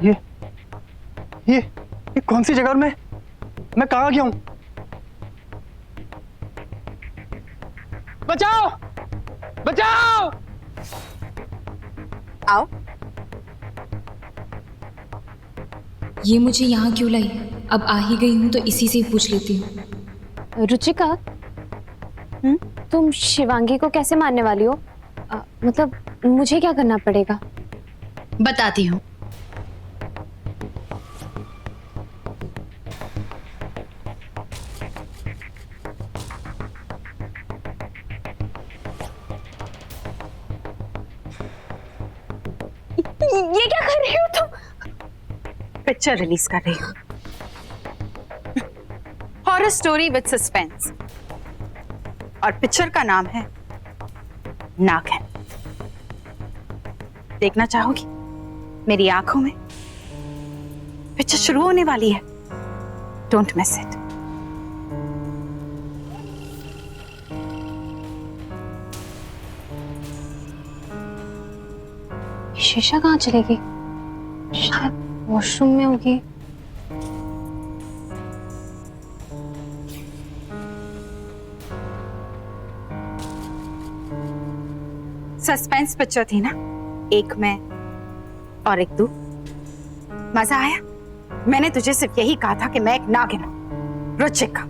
ये ये कौन सी जगह और मैं कहाँ गया हूँ? बचाओ! बचाओ! आओ। ये मुझे यहाँ क्यों लाई? अब आ ही गई हूँ तो इसी से ही पूछ लेती हूँ। रुचिका, तुम शिवांगी को कैसे मारने वाली हो? मतलब मुझे क्या करना पड़ेगा? बताती हूँ। ये क्या कर रही हो तुम? पिक्चर रिलीज कर रही हूँ। हॉरर स्टोरी विद सस्पेंस, और पिक्चर का नाम है नागिन। देखना चाहोगी? मेरी आंखों में पिक्चर शुरू होने वाली है। Don't miss it. शीशा कहाँ चलेगी? शायद वॉशरूम में होगी। सस्पेंस पिक्चर थी ना, एक मैं और एक तू। मजा आया? मैंने तुझे सिर्फ यही कहा था कि मैं एक नागिन हूं, रुचिका।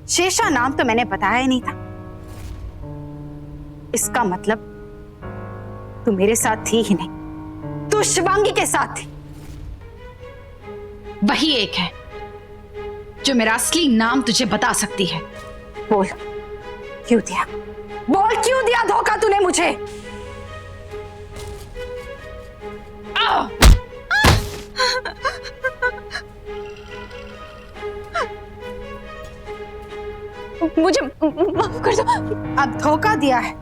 शेषा नाम तो मैंने बताया ही नहीं था। इसका मतलब तू मेरे साथ थी ही नहीं, तू शिवांगी के साथ थी। वही एक है जो मेरा असली नाम तुझे बता सकती है। बोल, क्यों दिया? बोल, क्यों दिया धोखा तूने मुझे? मुझे माफ कर दो। अब धोखा दिया है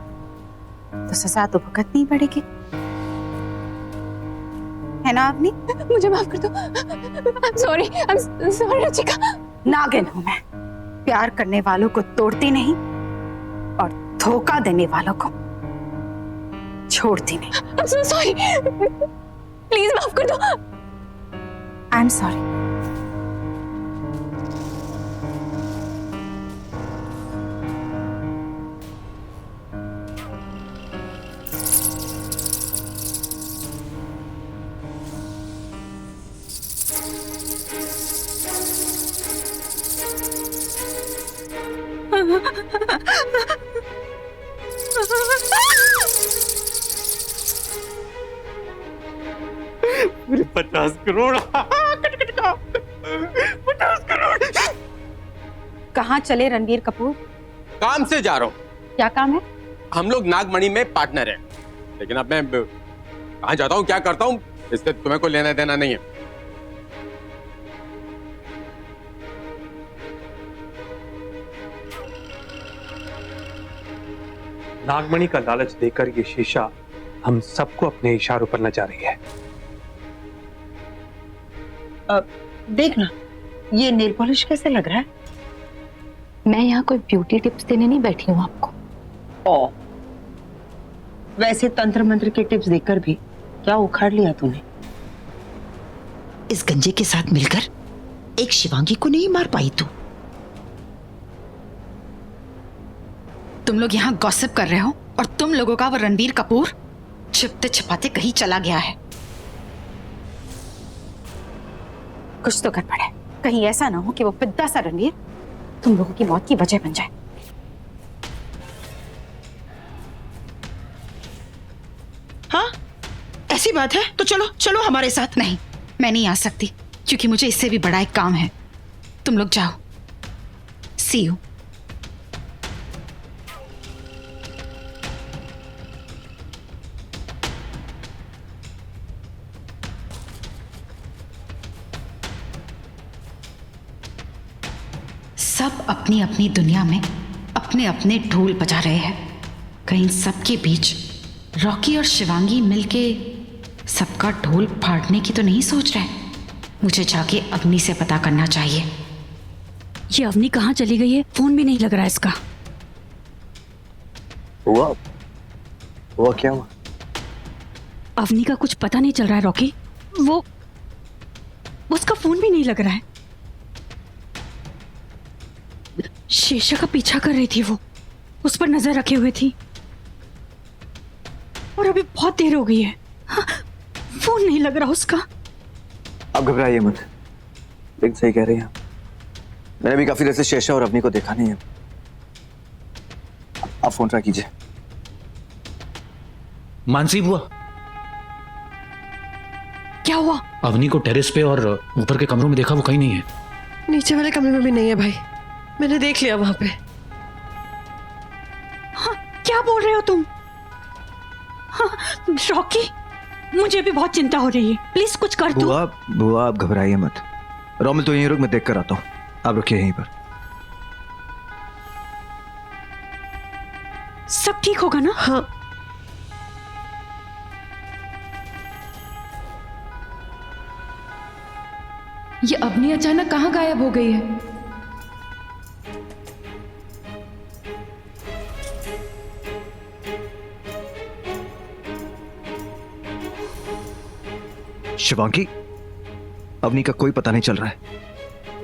तो सजा तो भुगतनी पड़ेगी, है ना अवनी? मुझे माफ कर दो। I'm sorry Ruchika. नागिन हूं मैं, प्यार करने वालों को तोड़ती नहीं और धोखा देने वालों को छोड़ती नहीं। I'm so sorry। प्लीज माफ कर दो। I am sorry. पूरे 50 करोड़। 50 करोड़। कहाँ चले रणबीर कपूर? काम से जा रहा हूँ। क्या काम है? हम लोग नागमणि में पार्टनर हैं, लेकिन अब मैं कहाँ जाता हूँ, क्या करता हूँ, इससे तुम्हें कोई लेना देना नहीं है। नागमणि का लालच देकर ये शीशा हम सबको अपने इशारों पर नचा रही है। देखना, ये नेल पॉलिश कैसे लग रहा है? मैं यहाँ कोई ब्यूटी टिप्स देने नहीं बैठी हूँ आपको। ओ, वैसे तंत्र मंत्र के टिप्स देकर भी क्या उखाड़ लिया तूने? इस गंजे के साथ मिलकर एक शिवांगी को नहीं मार पाई तू। तुम लोग यहाँ गॉसिप कर रहे हो और तुम लोगों का वो रणबीर कपूर छिपते छिपाते कहीं चला गया है। कुछ तो कर पड़े, कहीं ऐसा ना हो कि वो पिद्दा सा रणबीर तुम लोगों की मौत की वजह बन जाए। हाँ, ऐसी बात है तो चलो चलो हमारे साथ। नहीं, मैं नहीं आ सकती, क्योंकि मुझे इससे भी बड़ा एक काम है। तुम लोग जाओ। सी यू। सब अपनी अपनी दुनिया में अपने अपने ढोल बजा रहे हैं। कहीं सबके बीच रॉकी और शिवांगी मिलके सबका ढोल फाड़ने की तो नहीं सोच रहे। मुझे जाके अवनी से पता करना चाहिए। ये अवनी कहाँ चली गई है? फोन भी नहीं लग रहा है इसका। हुआ क्या हुआ? अवनी का कुछ पता नहीं चल रहा है रॉकी। वो उसका फोन भी नहीं लग रहा है। शेषा का पीछा कर रही थी वो, उस पर नजर रखे हुए थी, और अभी बहुत देर हो गई है। हाँ, फोन नहीं लग रहा उसका। आप घबराइए मत, लेकिन सही कह रही हैं। मैंने भी काफी देर से शेषा और अवनी को देखा नहीं है। आप फोन ट्राई कीजिए। मानसी बुआ, क्या हुआ? अवनी को टेरेस पे और ऊपर के कमरों में देखा, वो कहीं नहीं है। नीचे वाले कमरे में भी नहीं है भाई, मैंने देख लिया वहां पे। हाँ, क्या बोल रहे हो तुम? हाँ, रॉकी, मुझे भी बहुत चिंता हो रही है, प्लीज कुछ कर दो। बुआ आप घबराइए मत। रोमिल तो यहीं रुक, मैं देख कर आता हूँ। आप रुकिए यहीं पर। सब ठीक होगा ना? हाँ। ये अवनी अचानक कहाँ गायब हो गई है? शिवांगी, अवनी का कोई पता नहीं चल रहा है।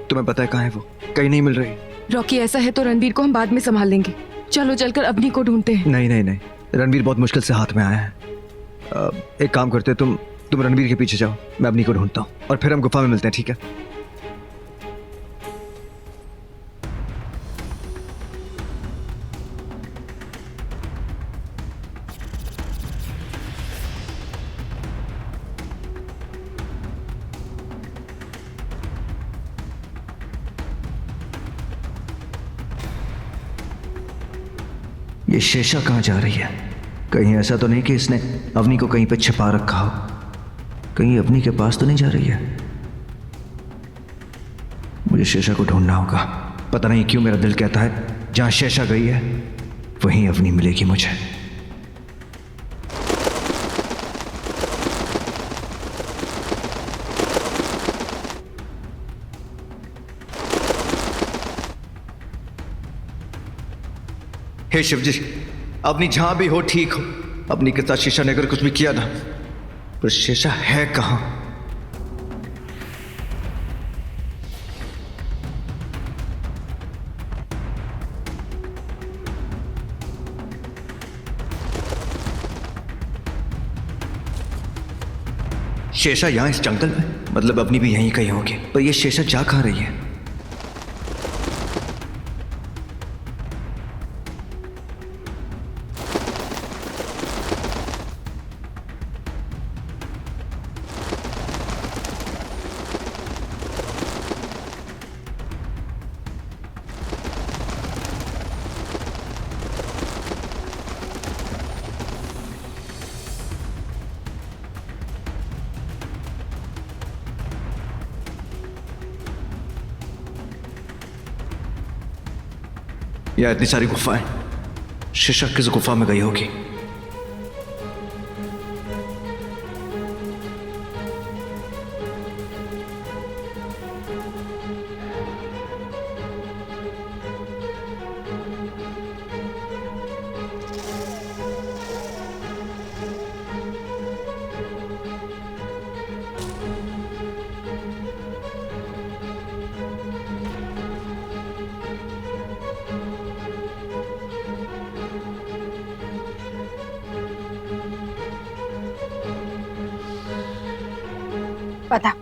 तुम्हें पता है कहाँ है वो? कहीं नहीं मिल रही। रॉकी, ऐसा है तो रणबीर को हम बाद में संभाल लेंगे। चलो चलकर अवनी को ढूंढते हैं। नहीं, रणबीर बहुत मुश्किल से हाथ में आया है। एक काम करते, तुम रणबीर के पीछे जाओ, मैं अवनी को ढूंढता हूँ, और फिर हम गुफा में मिलते हैं, ठीक है? ये शेषा कहाँ जा रही है? कहीं ऐसा तो नहीं कि इसने अवनी को कहीं पे छिपा रखा हो? कहीं अवनी के पास तो नहीं जा रही है? मुझे शेषा को ढूंढना होगा। पता नहीं क्यों मेरा दिल कहता है जहां शेषा गई है वहीं अवनी मिलेगी मुझे। हे शिव जी, अपनी जहां भी हो ठीक हो। अपनी के साथ शेषा ने अगर कुछ भी किया था, पर शेषा है कहां? शेषा यहां इस जंगल में, मतलब अपनी भी यहीं कहीं होगी। पर यह शेषा जा कहां रही है? यहाँ इतनी सारी गुफाएं, शेषा किस गुफा में गई होगी? पता,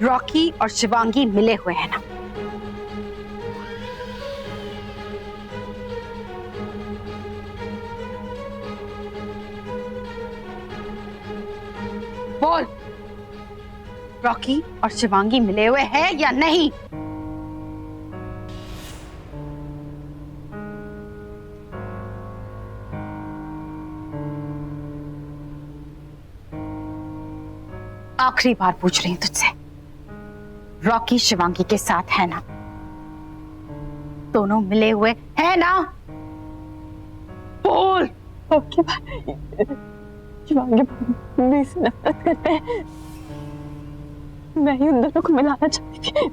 रॉकी और शिवांगी मिले हुए हैं ना? बोल, रॉकी और शिवांगी मिले हुए हैं या नहीं? आखिरी बार पूछ रही हूं तुझसे, रॉकी शिवांगी के साथ है ना? दोनों मिले हुए हैं ना? बोल। शिवांगी मेरे से नफरत करते हैं। मैं ही उन दोनों को मिलाना चाहती थी।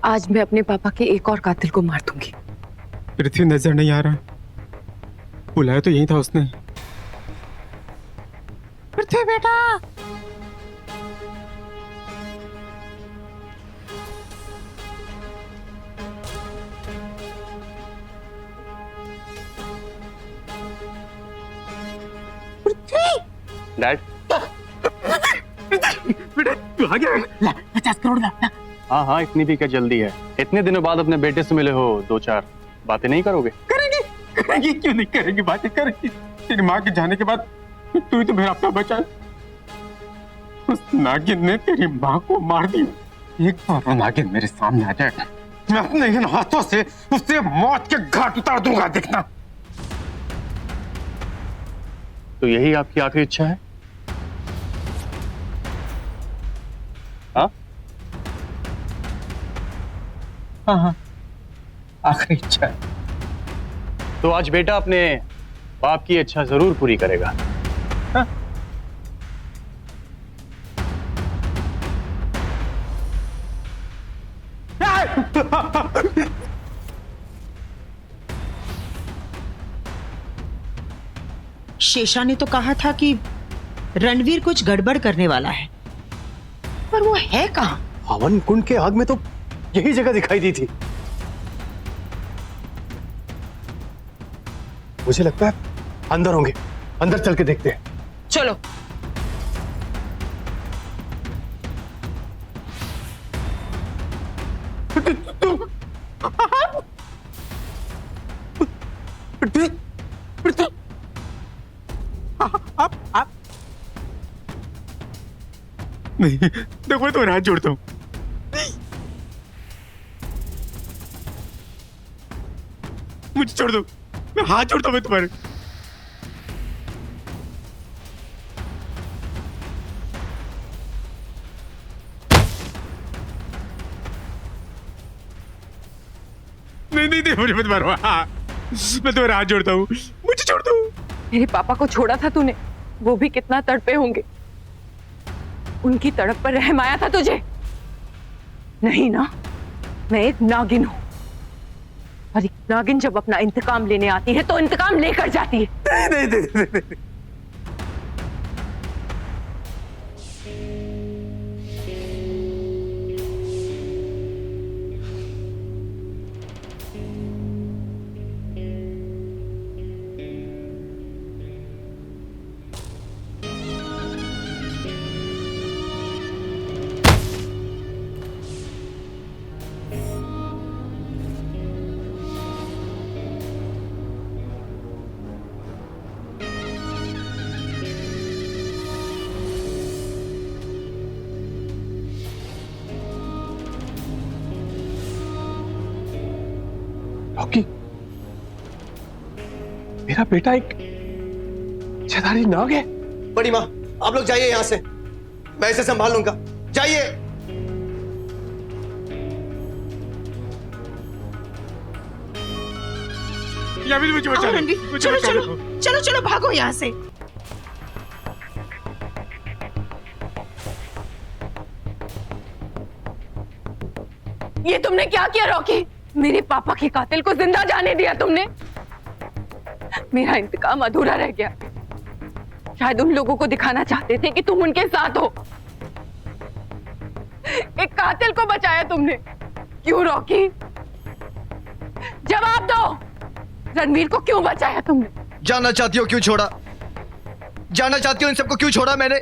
आज मैं अपने पापा के एक और कातिल को मार दूंगी। पृथ्वी नजर नहीं आ रहा, बुलाया तो यही था उसने। पृथ्वी बेटा, डैड तू आ गया? 50 करोड़ ला। हाँ हाँ, इतनी भी क्या जल्दी है? इतने दिनों बाद अपने बेटे से मिले हो, 2-4 बातें नहीं करोगे? करेंगे, क्यों नहीं करेंगे, बातें करेंगे। तेरी माँ के जाने के बाद तू ही तो मेरा अपना बचा है। उस नागिन ने तेरी माँ को मार दिया। एक बार वो नागिन मेरे सामने आ जाए, मैं अपने इन हाथों से उससे मौत के घाट उतार दूंगा, देखना। तो यही आपकी आखिरी इच्छा है? हाँ हाँ हाँ, आखिरी इच्छा है। तो आज बेटा अपने बाप की इच्छा जरूर पूरी करेगा। हाँ? शेषा ने तो कहा था कि रणवीर कुछ गड़बड़ करने वाला है, पर वो है कहाँ? हवन कुंड के आग में तो यही जगह दिखाई दी थी। मुझे लगता है अंदर होंगे, अंदर चल के देखते हैं। चलो। नहीं, देखो तो हाथ जोड़ता हूँ। मुझे छोड़ दो, मैं हाथ जोड़ता हूँ तुम्हारे। नहीं नहीं नहीं, मुझे मत मारो। हाँ, मैं तुम्हारा हाथ जोड़ता हूँ, मुझे छोड़ दो। मेरे पापा को छोड़ा था तूने, वो भी कितना तड़पे होंगे। उनकी तड़प पर रहम आया था तुझे? नहीं ना, मैं एक नागिन हूं, और एक नागिन जब अपना इंतकाम लेने आती है तो इंतकाम लेकर जाती है। नहीं नहीं नहीं, नहीं, नहीं। रॉकी, मेरा बेटा एक छेदारी नाग है। बड़ी माँ, आप लोग जाइए यहाँ से, मैं इसे संभाल लूंगा। जाइए। या भी मुझे बचा लो, मुझे चलो बचा चलो लो। चलो चलो, भागो यहाँ से। ये तुमने क्या किया रॉकी? मेरे पापा के कातिल को जिंदा जाने दिया तुमने। मेरा इंतकाम अधूरा रह गया। शायद उन लोगों को दिखाना चाहते थे कि तुम उनके साथ हो। एक कातिल को बचाया तुमने। क्यों रॉकी? जवाब दो। रणवीर को क्यों बचाया तुमने? जानना चाहती हो क्यों छोड़ा? जानना चाहती हो इन सबको क्यों छोड़ा मैंने?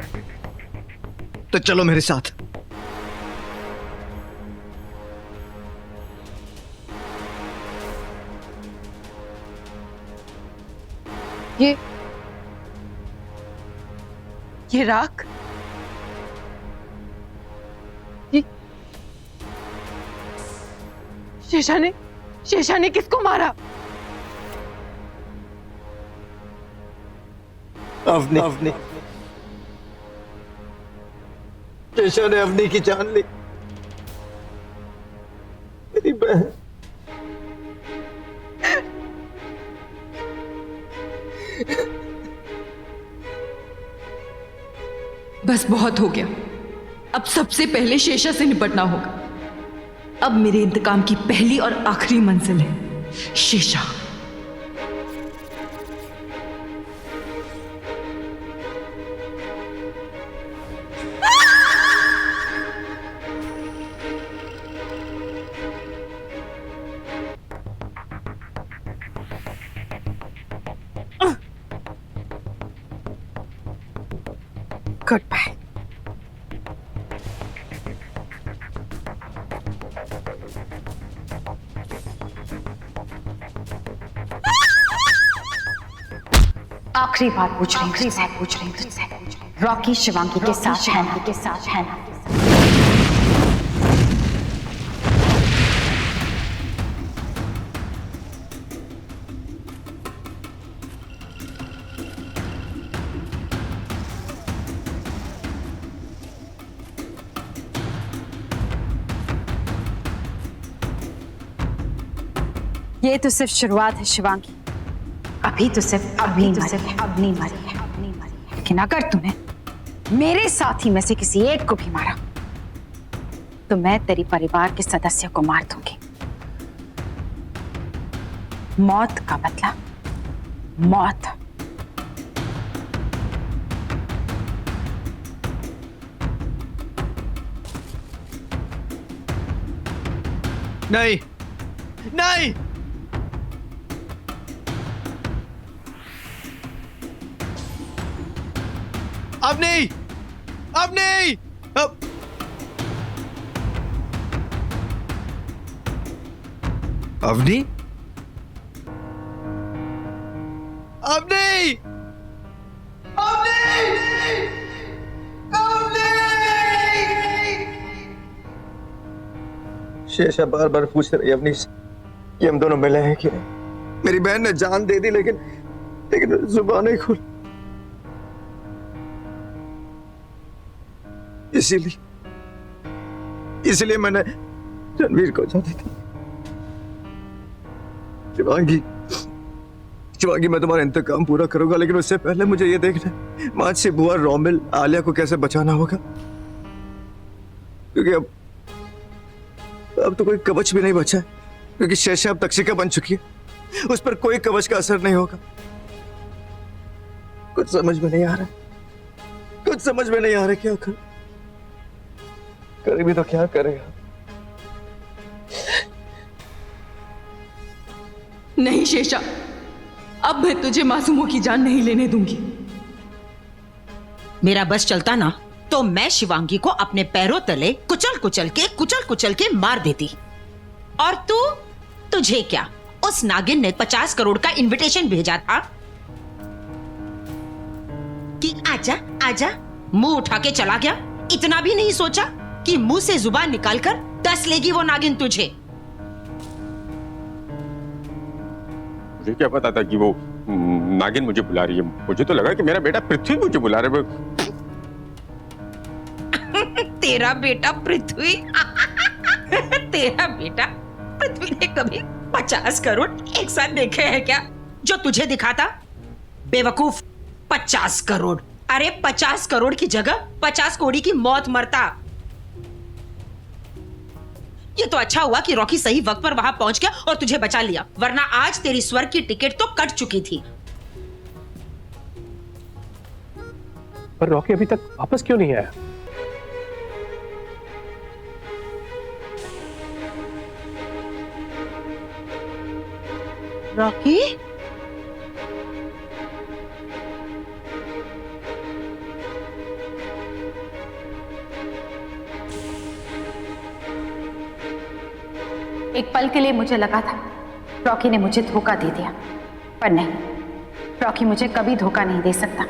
तो चलो मेरे साथ। ये राख, शेषा ने किसको मारा? अवनी। शेषा ने अवनी की जान ली, मेरी बहन। बस बहुत हो गया। अब सबसे पहले शेषा से निपटना होगा। अब मेरे इंतकाम की पहली और आखिरी मंजिल है शेषा। Good bye. आखिरी बार पूछ रही हूँ तुझसे, रॉकी शिवांगी के साथ है ना? ये तो सिर्फ शुरुआत है शिवांगी, अभी तो सिर्फ अब नहीं मरी है। लेकिन अगर तूने मेरे साथी में से किसी एक को भी मारा तो मैं तेरी परिवार के सदस्य को मार दूंगी। मौत का मतलब मौत। नहीं नहीं, अब नहीं, अब नहीं, अब अवनी, अब नहीं, अब नहीं, अब नहीं। शेषा बार बार पूछ रही है अवनी से कि हम दोनों मिले हैं कि नहीं। मेरी बहन ने जान दे दी लेकिन जुबान नहीं खुली। इसीलिए मैंने रणवीर को जाती थी। शिवांगी, मैं तुम्हारा इंतकाम पूरा करूंगा, लेकिन उससे पहले मुझे ये देखना है मानसी बुआ, रोमिल, आलिया को कैसे बचाना होगा, क्योंकि अब तो कोई कवच भी नहीं बचा है, क्योंकि शेषा अब तक्षिका बन चुकी है। उस पर कोई कवच का असर नहीं होगा। कुछ समझ में नहीं आ रहा क्या करे भी तो क्या करेगा। नहीं शेषा, अब मैं तुझे मासूमों की जान नहीं लेने दूंगी। मेरा बस चलता ना तो मैं शिवांगी को अपने पैरों तले कुचल कुचल के मार देती। और तुझे क्या, उस नागिन ने 50 करोड़ का इनविटेशन भेजा था कि आजा आजा, मुंह उठा के चला गया। इतना भी नहीं सोचा कि मुंह से जुबान निकालकर 10 लेगी वो नागिन तुझे। मुझे क्या पता था कि वो नागिन मुझे बुला रही है। मुझे तो लगा कि मेरा बेटा पृथ्वी मुझे बुला रहा है। तेरा बेटा पृथ्वी तेरा बेटा पृथ्वी ने कभी 50 करोड़ एक साथ देखे हैं क्या, जो तुझे दिखाता? बेवकूफ, 50 करोड़। अरे 50 करोड़ की जगह 50 कौड़ी की मौत मरता। ये तो अच्छा हुआ कि रॉकी सही वक्त पर वहां पहुंच गया और तुझे बचा लिया, वरना आज तेरी स्वर्ग की टिकट तो कट चुकी थी। पर रॉकी अभी तक वापस क्यों नहीं आया? रॉकी? एक पल के लिए मुझे लगा था रॉकी ने मुझे धोखा दे दिया, पर नहीं, रॉकी मुझे कभी धोखा नहीं दे सकता।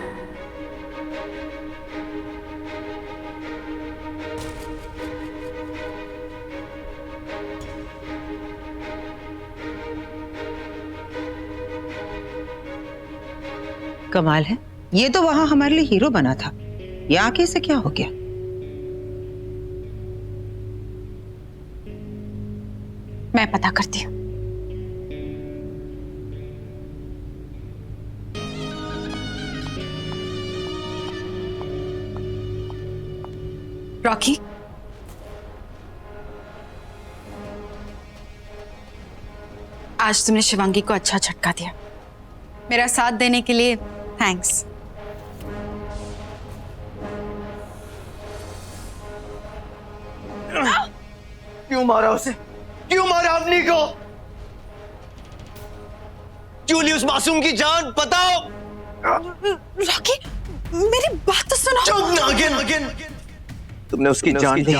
कमाल है, ये तो वहां हमारे लिए हीरो बना था, ये आके से क्या हो गया? मैं पता करती हूँ। रॉकी, आज तुमने शिवांगी को अच्छा झटका दिया। मेरा साथ देने के लिए थैंक्स। क्यों मारा उसे? क्यों मारा अवनी को? क्यों ली उस मासूम की जान? बताओ। रॉकी, मेरी बात तो सुनो। चुप नागिन। तुमने उसकी जान ली।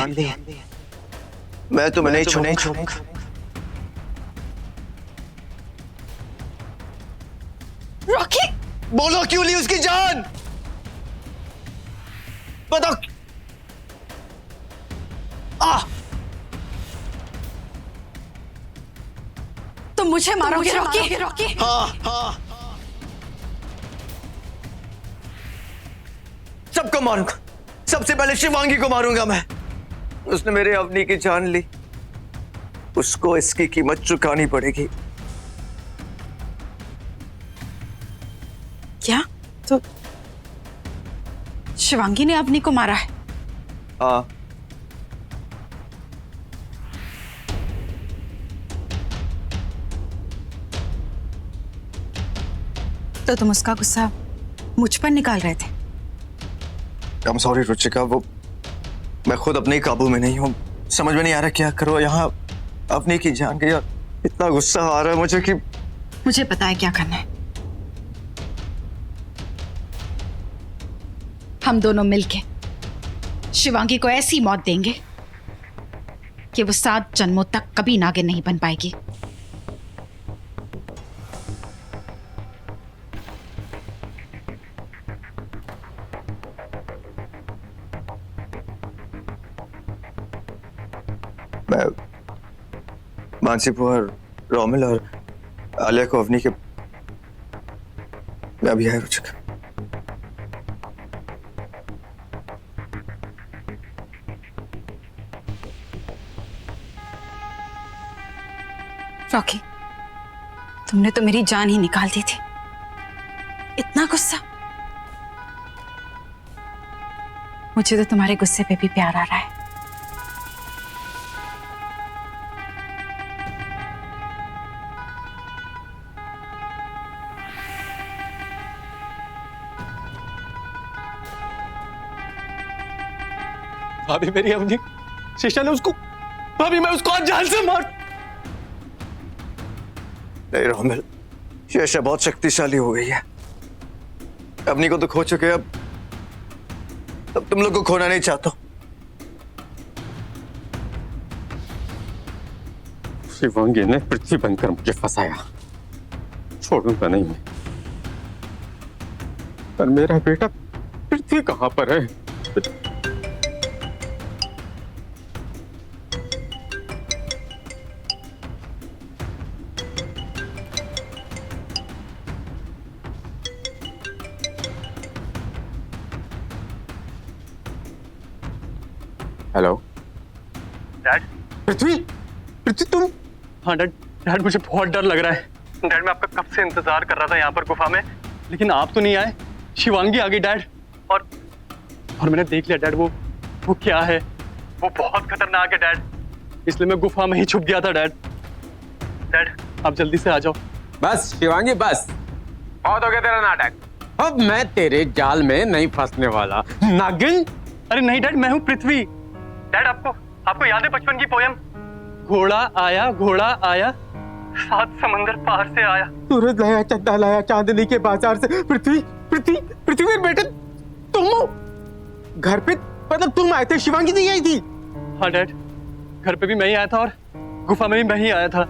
मैं तुम्हें नहीं छोड़ूंगा। रॉकी, बोलो क्यों ली उसकी जान? बताओ। तुम मुझे मारोगे रॉकी? हाँ। सबको मारूंगा। सबसे पहले शिवांगी को मारूंगा मैं। उसने मेरे अवनी की जान ली, उसको इसकी कीमत चुकानी पड़ेगी। क्या? तो शिवांगी ने अवनी को मारा है? हाँ। तो तुम उसका गुस्सा मुझ पर निकाल रहे थे? I'm sorry रुचिका, वो मैं खुद अपने काबू में नहीं हूँ। समझ में नहीं आ रहा क्या करो। यहाँ अपनी की जान गई और इतना गुस्सा आ रहा है मुझे कि मुझे पता है क्या करना है। हम दोनों मिलके शिवांगी को ऐसी मौत देंगे कि वो 7 जन्मों तक कभी नागिन नहीं बन पाएगी। मैं मानसीपुर और रोमिल और आलिया को अवनी के मैं अभी आया रुचिका। रॉकी, तुमने तो मेरी जान ही निकाल दी थी। इतना गुस्सा? मुझे तो तुम्हारे गुस्से पे भी प्यार आ रहा है। भाभी मेरी अवनी, शीशा ने उसको, भाभी मैं उसको आज जान से मार। नहीं रोमिल, शीशा बहुत शक्तिशाली हो गई है। अवनी को तो खो चुके, अब तुम लोग को खोना नहीं चाहता। शिवांगी ने पृथ्वी बनकर मुझे फंसाया, छोड़ूंगा नहीं मैं। पर मेरा बेटा पृथ्वी कहां पर है? Hello dad. पृथ्वी तुम? हाँ डैड, मुझे बहुत डर लग रहा है। डैड मैं आपका कब से इंतजार कर रहा था यहाँ पर गुफा में, लेकिन आप तो नहीं आए। शिवांगी आ गई डैड, और मैंने देख लिया डैड, वो क्या है, वो बहुत खतरनाक है डैड, इसलिए मैं गुफा में ही छुप गया था डैड आप जल्दी से आ जाओ। बस शिवांगी बस, बहुत हो गया तेरा नाटक। अब मैं तेरे जाल में नहीं फंसने वाला नागिन। अरे नहीं डैड, मैं हूँ पृथ्वी। डैड आपको याद है बचपन की पोयम, घोड़ा आया 7 समंदर पार से आया। सूरज लाया, चंदा लाया चांदनी के बाजार से। पृथ्वी बेटे तुम हो घर पे? मतलब तुम आए थे, शिवांगी नहीं आई थी? हाँ डैड, घर पे भी मैं ही आया था और गुफा में भी मैं ही आया था,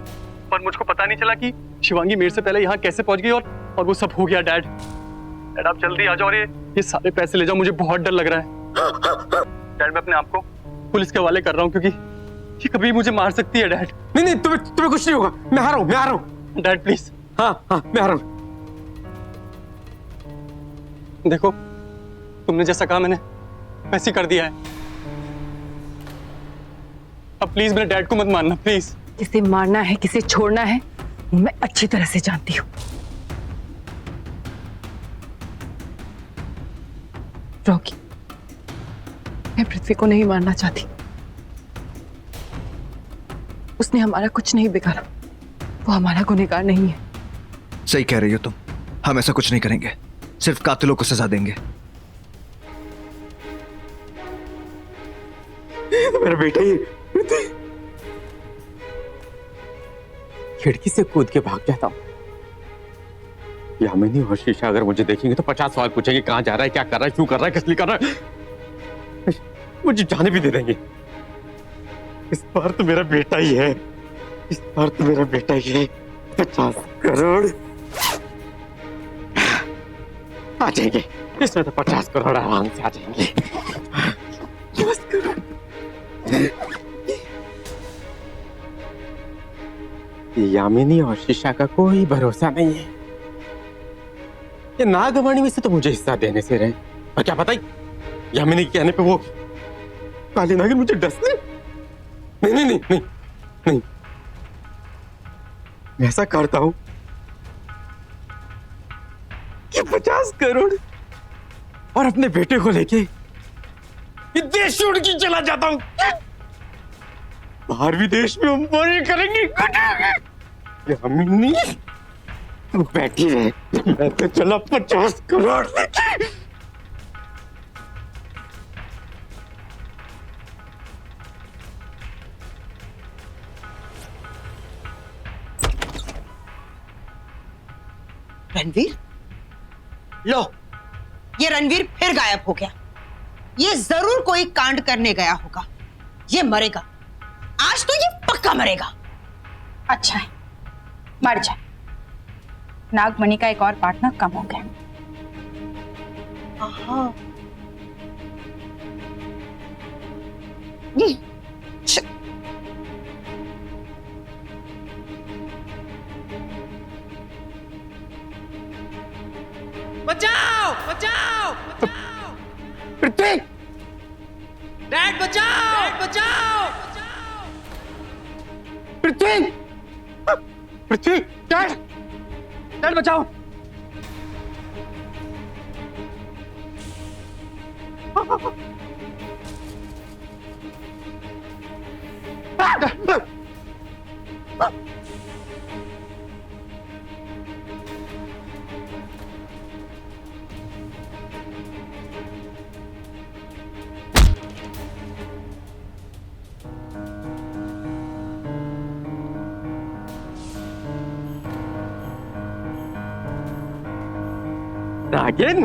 पर मुझको पता नहीं चला कि शिवांगी मेरे से पहले यहाँ कैसे पहुंच गई और वो सब हो गया। डैड आप जल्दी आ जाओ और ये सारे पैसे ले जाओ, मुझे बहुत डर लग रहा है। डैड मैं अपने आप को पुलिस के हवाले कर रहा हूँ, क्योंकि ये कभी मुझे मार सकती है डैड। नहीं तुम्हें कुछ नहीं होगा। मैं आ रहा हूँ डैड प्लीज। हाँ मैं आ रहा हूँ। देखो तुमने जैसा कहा मैंने वैसे ही कर दिया है। अब प्लीज मेरे डैड को मत मारना प्लीज। किसे मारना है किसे छोड़ना है मैं अच्छी तरह से जानती हूँ। रॉकी, मैं पृथ्वी को नहीं मारना चाहती। उसने हमारा कुछ नहीं बिगाड़ा। वो हमारा गुनहगार नहीं है। सही कह रही हो तुम, हम ऐसा कुछ नहीं करेंगे, सिर्फ कातिलों को सजा देंगे। मेरा बेटा ही खिड़की से कूद के भाग जाता हूँ। यामिनी और शीशा अगर मुझे देखेंगे तो 50 सवाल पूछेंगे, कहाँ जा रहा है, क्या कर रहा है, क्यों कर रहा है, किस लिए कर रहा है। मुझे जाने भी दे देंगे। इस बार तो मेरा बेटा ही है, इस बार तो मेरा बेटा ही है। 50 करोड़ आ जाएंगे, इसमें तो 50 करोड़ आराम से आ जाएंगे। 50 करोड़। यामिनी और शीशा का कोई भरोसा नहीं है। ये नागवाणी में से तो मुझे हिस्सा देने से रहे, और क्या पता ही यामिनी के कहने पे वो काली नागिन मुझे डस ले। नहीं नहीं नहीं नहीं नहीं, मैं ऐसा करता हूं कि 50 करोड़ और अपने बेटे को लेके ये देश छोड़ के चला जाता हूं। बाहर विदेश में हम मौज करेंगे। यामिनी तू बैठी रहे, मैं तो चला 50 करोड़ लेके। रणवीर, लो, ये रणवीर फिर गायब हो गया। ये जरूर कोई कांड करने गया होगा। ये मरेगा, आज तो ये पक्का मरेगा। अच्छा है, मर जाए। नागमणि का एक और पार्टनर कम हो गया। बचाओ बचाओ बचाओ, पृथ्वी, डैड बचाओ, डैड बचाओ, पृथ्वी, पृथ्वी, डैड, डैड बचाओ। नागिन,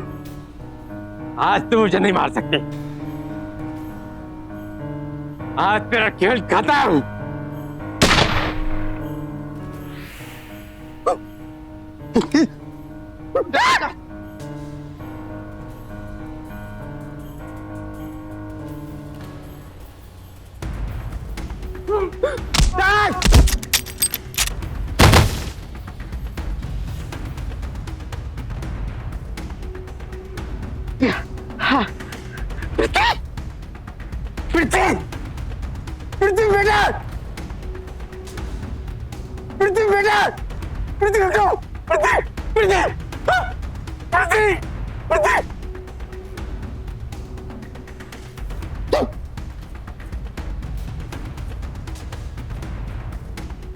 आज तुम मुझे नहीं मार सकते। आज तेरा खेल खत्म। पृथ्वी बेटा, पृथ्वी बेटा, पृथ्वी उठो, पृथ्वी, पृथ्वी, पृथ्वी, पृथ्वी।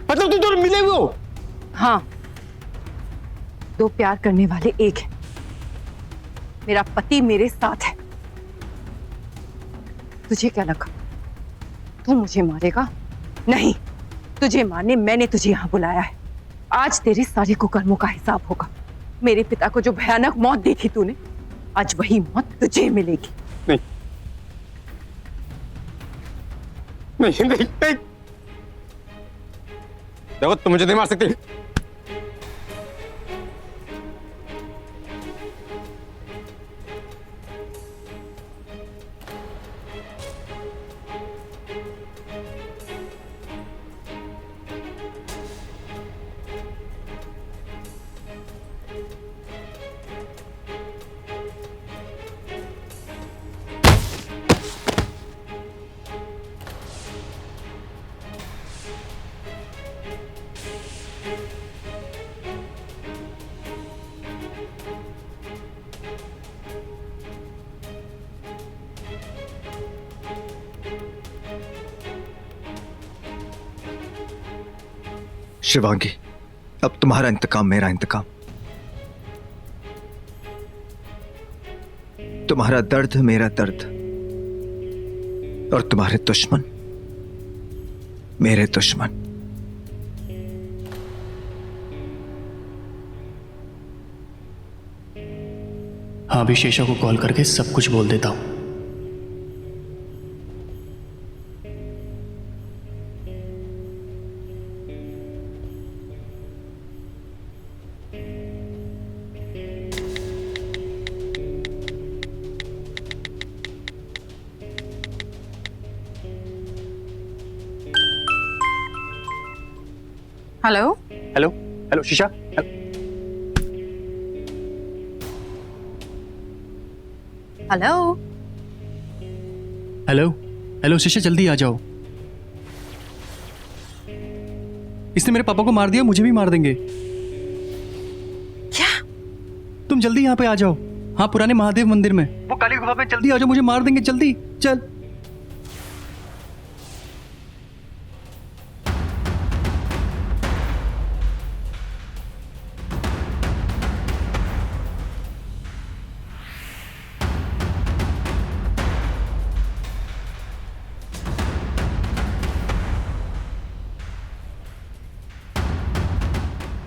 मतलब तुम दोनों मिले हुए हो? हाँ, दो प्यार करने वाले एक हैं। मेरा पति मेरे साथ है। तुझे क्या लगा तू मुझे मारेगा? नहीं, तुझे मारने मैंने तुझे यहां बुलाया है। आज तेरे सारे कुकर्मों का हिसाब होगा। मेरे पिता को जो भयानक मौत दी थी तूने, आज वही मौत तुझे मिलेगी। नहीं नहीं नहीं, नहीं। देखो, तुम मुझे नहीं मार सकते। शिवांगी, अब तुम्हारा इंतकाम मेरा इंतकाम, तुम्हारा दर्द मेरा दर्द, और तुम्हारे दुश्मन मेरे दुश्मन। हाँ, अभी शेषा को कॉल करके सब कुछ बोल देता हूं। हेलो हेलो हेलो शीशा। हेलो हेलो हेलो शीशा, जल्दी आ जाओ। इसने मेरे पापा को मार दिया, मुझे भी मार देंगे। क्या? तुम जल्दी यहाँ पे आ जाओ। हाँ, पुराने महादेव मंदिर में, वो काली गुफा पे जल्दी आ जाओ, मुझे मार देंगे। जल्दी चल।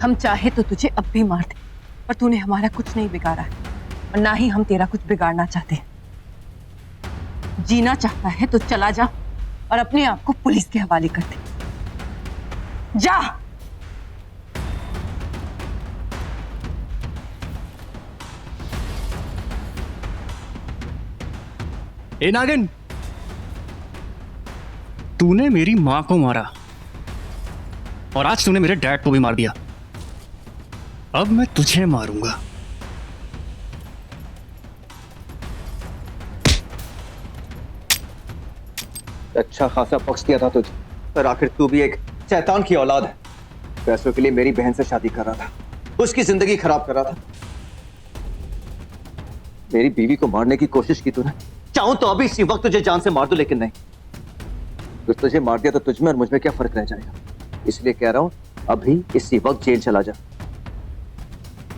हम चाहे तो तुझे अब भी मार दे, पर तूने हमारा कुछ नहीं बिगाड़ा है और ना ही हम तेरा कुछ बिगाड़ना चाहते हैं। जीना चाहता है तो चला जा और अपने आप को पुलिस के हवाले कर दे। जा। ए नागिन, तूने मेरी मां को मारा और आज तूने मेरे डैड को भी मार दिया। अब मैं तुझे मारूंगा। अच्छा खासा पक्ष दिया था तुझे, पर आखिर तू भी एक शैतान की औलाद है। पैसों के लिए मेरी बहन से शादी कर रहा था, उसकी जिंदगी खराब कर रहा था। मेरी बीवी को मारने की कोशिश की तूने। चाहूं तो अभी इसी वक्त तुझे जान से मार दूं, लेकिन नहीं। तो तुझे मार दिया तो तुझमें और मुझमें क्या फर्क रह जाएगा। इसलिए कह रहा हूं, अभी इसी वक्त जेल चला जा,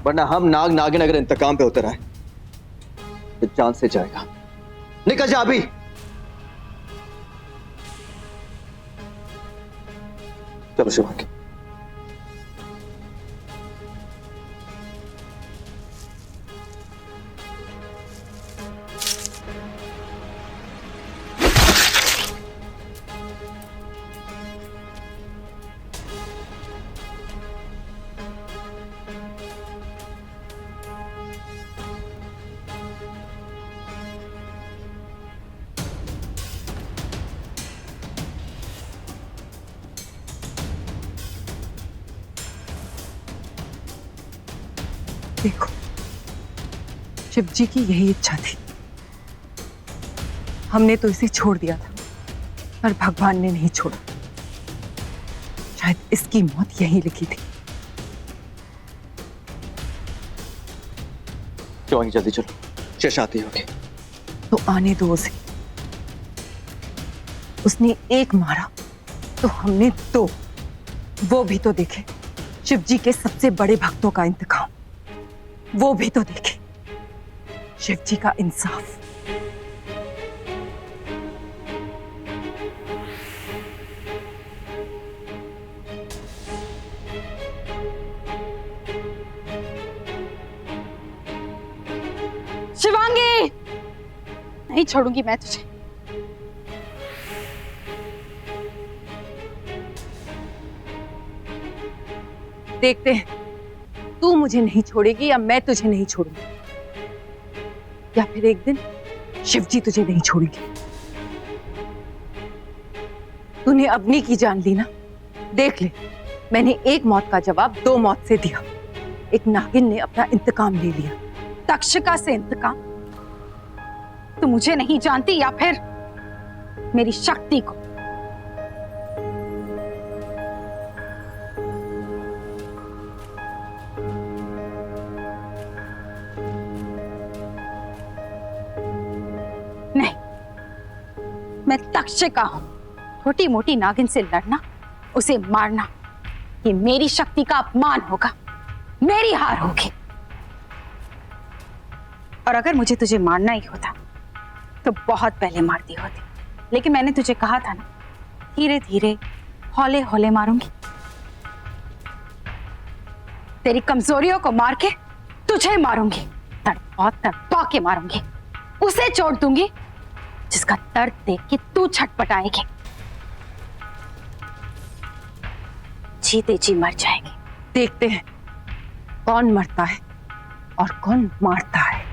वरना हम नागिन अगर इंतकाम पे उतर आए तो जान से जाएगा। निकल जा अभी। चलो शिवांगी। देखो, शिव जी की यही इच्छा थी। हमने तो इसे छोड़ दिया था, पर भगवान ने नहीं छोड़ा। शायद इसकी मौत यहीं लिखी थी। शिवांगी जल्दी चलो, शेष आती होगी। तो आने दो उसे। उसने एक मारा तो हमने दो। वो भी तो देखे शिव जी के सबसे बड़े भक्तों का इंतकाम। वो भी तो देखे शिव जी का इंसाफ। शिवांगी, नहीं छोड़ूंगी मैं तुझे। देखते हैं तू मुझे नहीं छोड़ेगी या मैं तुझे नहीं छोड़ूंगी, या फिर एक दिन शिव जी तुझे नहीं छोड़ेंगे। तूने अपनी की जान ली ना, देख ले, मैंने एक मौत का जवाब दो मौत से दिया। एक नागिन ने अपना इंतकाम ले लिया। तक्षका से इंतकाम? तू मुझे नहीं जानती या फिर मेरी शक्ति को? नहीं, मैं तक्षका हूं। छोटी मोटी नागिन से लड़ना, उसे मारना, ये मेरी शक्ति का अपमान होगा, मेरी हार होगी। और अगर मुझे तुझे मारना ही होता तो बहुत पहले मारती होती, लेकिन मैंने तुझे कहा था ना, धीरे धीरे हौले हौले मारूंगी। तेरी कमजोरियों को मार के तुझे मारूंगी, तड़पा के मारूंगी। उसे चोट दूंगी जिसका दर्द देख के तू छटपटाएगी, जीते जी मर जाएगी। देखते हैं कौन मरता है और कौन मारता है।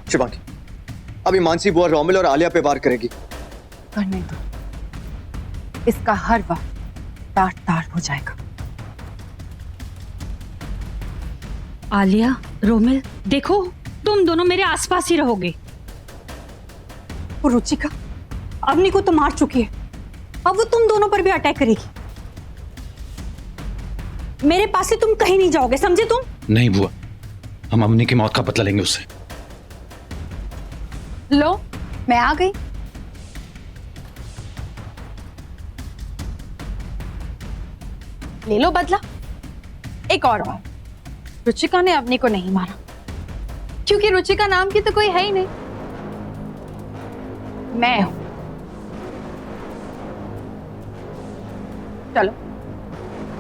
शिवांगी, अभी मानसी बुआ रोमिल और आलिया पे वार करेगी। करने दो, इसका हर वक्त तार तार हो जाएगा। आलिया, रोमिल, देखो तुम दोनों मेरे आसपास ही रहोगे। वो रुचिका अवनी को तो मार चुकी है, अब वो तुम दोनों पर भी अटैक करेगी। मेरे पास से तुम कहीं नहीं जाओगे, समझे तुम? नहीं बुआ, हम अवनी की मौत का बदला लेंगे उससे। लो, मैं आ गई। ले लो बदला। एक और बात, रुचिका ने अवनी को नहीं मारा, क्योंकि रुचिका नाम की तो कोई है ही नहीं, मैं हूं। चलो,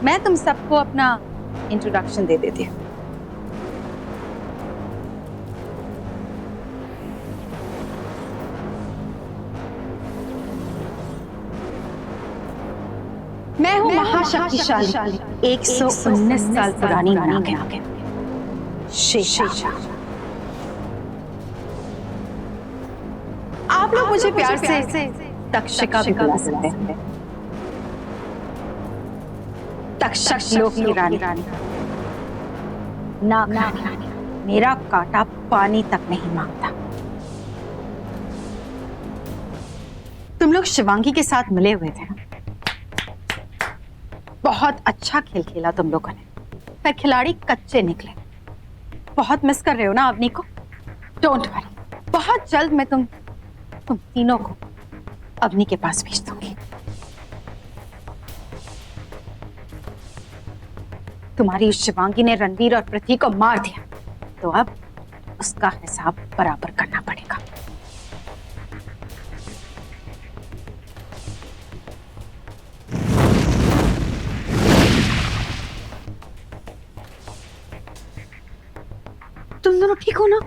मैं तुम सबको अपना इंट्रोडक्शन दे देती हूँ। मैं हूं महाशक्तिशाली 119 साल पुरानी नागिन शेषा। आप लोग मुझे प्यार से तक्षका भी बुला सकते हैं। तक्षक लोक की रानी, नाग रानी। मेरा कांटा पानी तक नहीं मांगता। तुम लोग शिवांगी के साथ मिले हुए थे, बहुत अच्छा खेल खेला तुम लोगों ने, पर खिलाड़ी कच्चे निकले। बहुत मिस कर रहे हो ना अवनी को? डोंट वरी, बहुत जल्द मैं तुम तीनों को अवनी के पास भेज दूंगी। तुम्हारी शिवांगी ने रणवीर और पृथ्वी को मार दिया, तो अब उसका हिसाब बराबर करना पड़ेगा। तुम दोनों ठीक हो ना?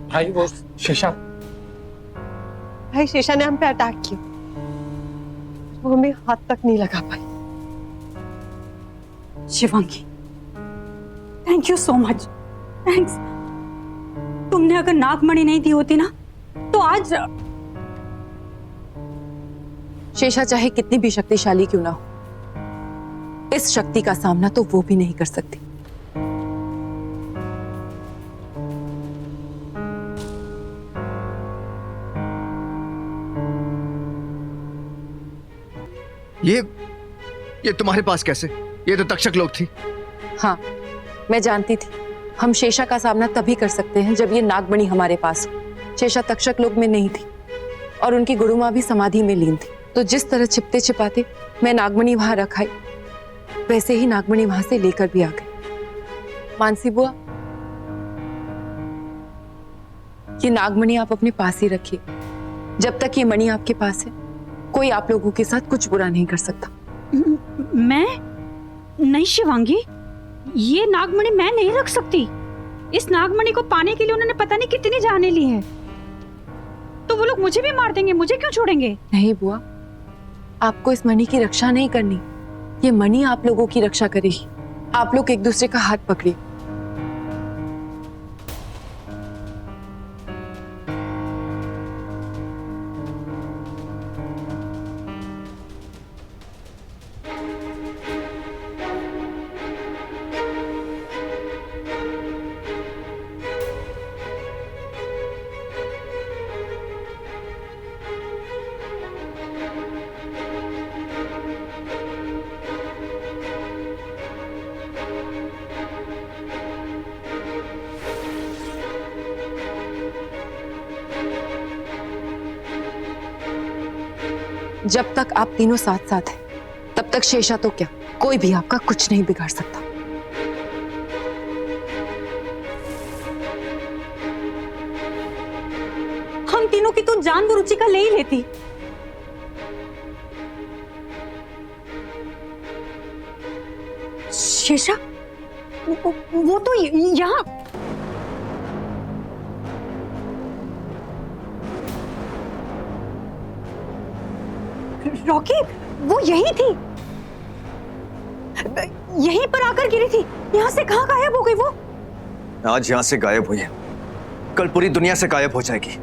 भाई वो शेषा, भाई शेषा ने हम पे अटैक किया, वो हमें हाथ तक नहीं लगा पाई। Shivangi, thank you so much, thanks. तुमने अगर नागमणि नहीं दी होती ना, तो आज शेषा चाहे कितनी भी शक्तिशाली क्यों ना हो, इस शक्ति का सामना तो वो भी नहीं कर सकती। ये तुम्हारे पास कैसे? ये तो तक्षक लोग थी। हाँ, मैं जानती थी हम शेषा का सामना तभी कर सकते हैं जब ये नागमणि हमारे पास हो। शेषा तक्षक लोक में नहीं थी और उनकी गुरुमाँ भी समाधि में लीन थी, तो जिस तरह छिपते छिपाते मैं नागमणि वहां रख आई, वैसे ही नागमणि वहां से लेकर भी आ गई। मानसी बुआ, ये नागमणि आप अपने पास ही रखिए। जब तक ये मणि आपके पास है, कोई आप लोगों के साथ कुछ बुरा नहीं कर सकता। मैं नहीं शिवांगी, ये नागमणि मैं नहीं रख सकती। इस नागमणि को पाने के लिए उन्होंने पता नहीं कितनी जाने ली है, तो वो लोग मुझे भी मार देंगे, मुझे क्यों छोड़ेंगे? नहीं बुआ, आपको इस मणि की रक्षा नहीं करनी, ये मणि आप लोगों की रक्षा करेगी। आप लोग एक दूसरे का हाथ पकड़िए, जब तक आप तीनों साथ साथ हैं तब तक शेषा तो क्या, कोई भी आपका कुछ नहीं बिगाड़ सकता। हम तीनों की तो जान वो रुचिका ले ही लेती। शेषा वो तो यहाँ। रॉकी वो यही थी, यहीं पर आकर गिरी थी। यहाँ से कहाँ गायब हो गई वो? आज यहां से गायब हुई है, कल पूरी दुनिया से गायब हो जाएगी।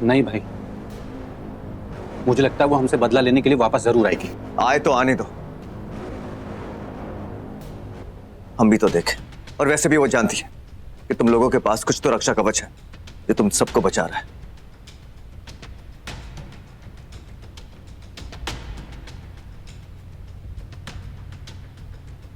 नहीं भाई, मुझे लगता है वो हमसे बदला लेने के लिए वापस जरूर आएगी। आए तो आने दो, हम भी तो देखें। और वैसे भी वो जानती है कि तुम लोगों के पास कुछ तो रक्षा कवच है जो तुम सबको बचा रहा है।